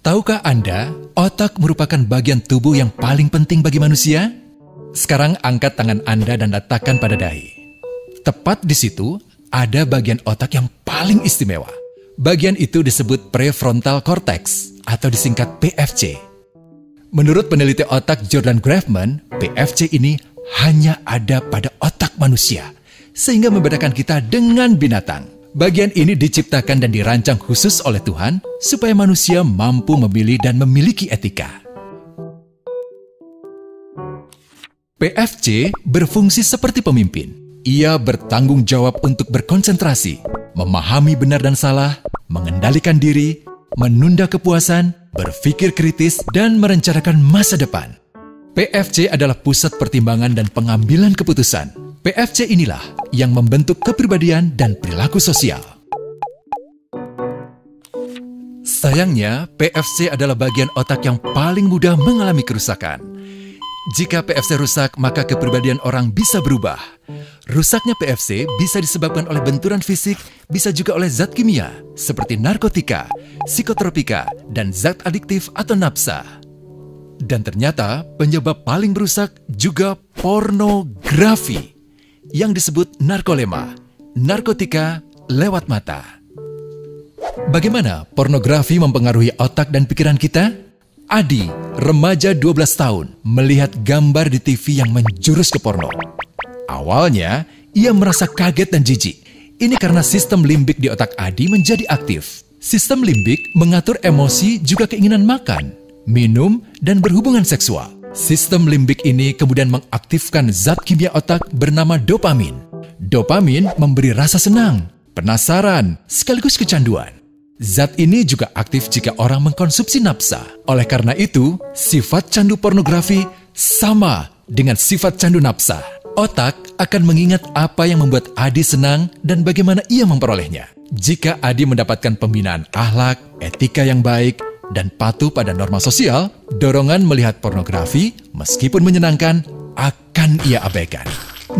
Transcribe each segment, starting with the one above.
Tahukah Anda, otak merupakan bagian tubuh yang paling penting bagi manusia? Sekarang angkat tangan Anda dan letakkan pada dahi. Tepat di situ, ada bagian otak yang paling istimewa. Bagian itu disebut prefrontal cortex atau disingkat PFC. Menurut peneliti otak Jordan Grafman, PFC ini hanya ada pada otak manusia, sehingga membedakan kita dengan binatang. Bagian ini diciptakan dan dirancang khusus oleh Tuhan supaya manusia mampu memilih dan memiliki etika. PFC berfungsi seperti pemimpin. Ia bertanggung jawab untuk berkonsentrasi, memahami benar dan salah, mengendalikan diri, menunda kepuasan, berpikir kritis, dan merencanakan masa depan. PFC adalah pusat pertimbangan dan pengambilan keputusan. PFC inilah yang membentuk kepribadian dan perilaku sosial. Sayangnya, PFC adalah bagian otak yang paling mudah mengalami kerusakan. Jika PFC rusak, maka kepribadian orang bisa berubah. Rusaknya PFC bisa disebabkan oleh benturan fisik, bisa juga oleh zat kimia, seperti narkotika, psikotropika, dan zat adiktif atau nafsa. Dan ternyata, penyebab paling merusak juga pornografi, yang disebut narkolema, narkotika lewat mata. Bagaimana pornografi mempengaruhi otak dan pikiran kita? Adi, remaja 12 tahun, melihat gambar di TV yang menjurus ke porno. Awalnya, ia merasa kaget dan jijik. Ini karena sistem limbik di otak Adi menjadi aktif. Sistem limbik mengatur emosi juga keinginan makan, minum, dan berhubungan seksual. Sistem limbik ini kemudian mengaktifkan zat kimia otak bernama dopamin. Dopamin memberi rasa senang, penasaran, sekaligus kecanduan. Zat ini juga aktif jika orang mengkonsumsi nafsa. Oleh karena itu, sifat candu pornografi sama dengan sifat candu nafsa. Otak akan mengingat apa yang membuat Adi senang dan bagaimana ia memperolehnya. Jika Adi mendapatkan pembinaan akhlak, etika yang baik, dan patuh pada norma sosial, dorongan melihat pornografi, meskipun menyenangkan, akan ia abaikan.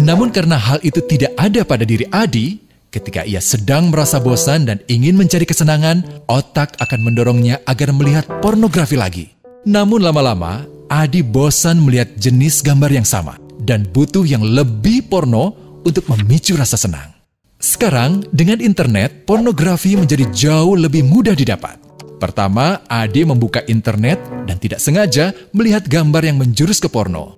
Namun karena hal itu tidak ada pada diri Adi, ketika ia sedang merasa bosan dan ingin mencari kesenangan, otak akan mendorongnya agar melihat pornografi lagi. Namun lama-lama, Adi bosan melihat jenis gambar yang sama, dan butuh yang lebih porno untuk memicu rasa senang. Sekarang, dengan internet, pornografi menjadi jauh lebih mudah didapat. Pertama, Adi membuka internet dan tidak sengaja melihat gambar yang menjurus ke porno.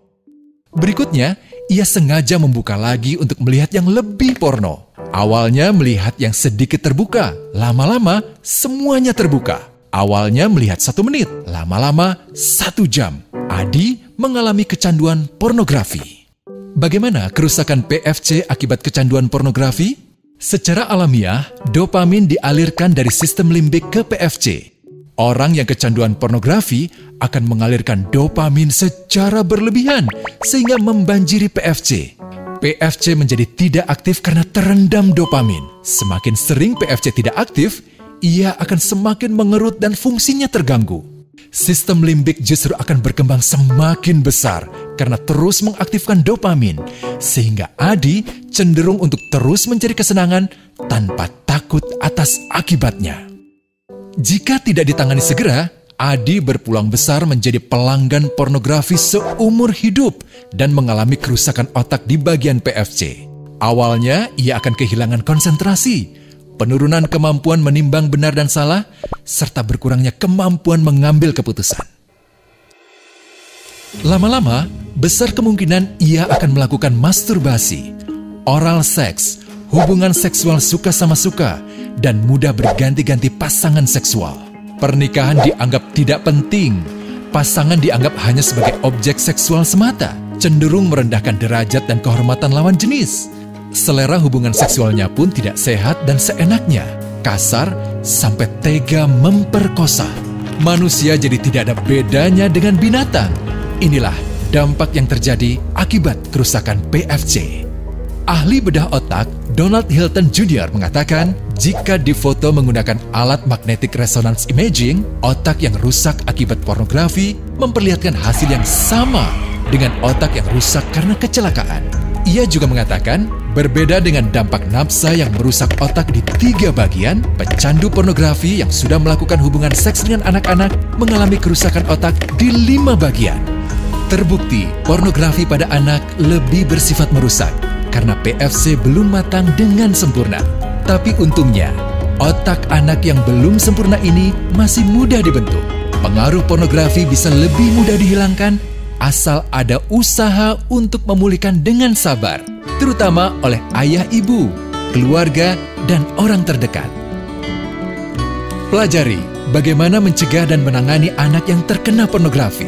Berikutnya, ia sengaja membuka lagi untuk melihat yang lebih porno. Awalnya melihat yang sedikit terbuka, lama-lama semuanya terbuka. Awalnya melihat 1 menit, lama-lama 1 jam. Adi mengalami kecanduan pornografi. Bagaimana kerusakan PFC akibat kecanduan pornografi? Secara alamiah, dopamin dialirkan dari sistem limbik ke PFC. Orang yang kecanduan pornografi akan mengalirkan dopamin secara berlebihan sehingga membanjiri PFC. PFC menjadi tidak aktif karena terendam dopamin. Semakin sering PFC tidak aktif, ia akan semakin mengerut dan fungsinya terganggu. Sistem limbik justru akan berkembang semakin besar karena terus mengaktifkan dopamin, sehingga Adi cenderung untuk terus mencari kesenangan tanpa takut atas akibatnya. Jika tidak ditangani segera, Adi berpeluang besar menjadi pelanggan pornografi seumur hidup dan mengalami kerusakan otak di bagian PFC. Awalnya, ia akan kehilangan konsentrasi, penurunan kemampuan menimbang benar dan salah, serta berkurangnya kemampuan mengambil keputusan. Lama-lama, besar kemungkinan ia akan melakukan masturbasi, oral seks, hubungan seksual suka sama suka, dan mudah berganti-ganti pasangan seksual. Pernikahan dianggap tidak penting. Pasangan dianggap hanya sebagai objek seksual semata, cenderung merendahkan derajat dan kehormatan lawan jenis. Selera hubungan seksualnya pun tidak sehat dan seenaknya, kasar sampai tega memperkosa. Manusia jadi tidak ada bedanya dengan binatang. Inilah dampak yang terjadi akibat kerusakan PFC. Ahli bedah otak Donald Hilton Jr. mengatakan, jika difoto menggunakan alat magnetic resonance imaging, otak yang rusak akibat pornografi memperlihatkan hasil yang sama dengan otak yang rusak karena kecelakaan. Ia juga mengatakan, berbeda dengan dampak nafsa yang merusak otak di 3 bagian, pecandu pornografi yang sudah melakukan hubungan seks dengan anak-anak mengalami kerusakan otak di 5 bagian. Terbukti, pornografi pada anak lebih bersifat merusak karena PFC belum matang dengan sempurna. Tapi untungnya, otak anak yang belum sempurna ini masih mudah dibentuk. Pengaruh pornografi bisa lebih mudah dihilangkan asal ada usaha untuk memulihkan dengan sabar, terutama oleh ayah ibu, keluarga, dan orang terdekat. Pelajari bagaimana mencegah dan menangani anak yang terkena pornografi.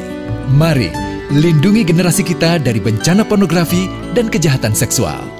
Mari lindungi generasi kita dari bencana pornografi dan kejahatan seksual.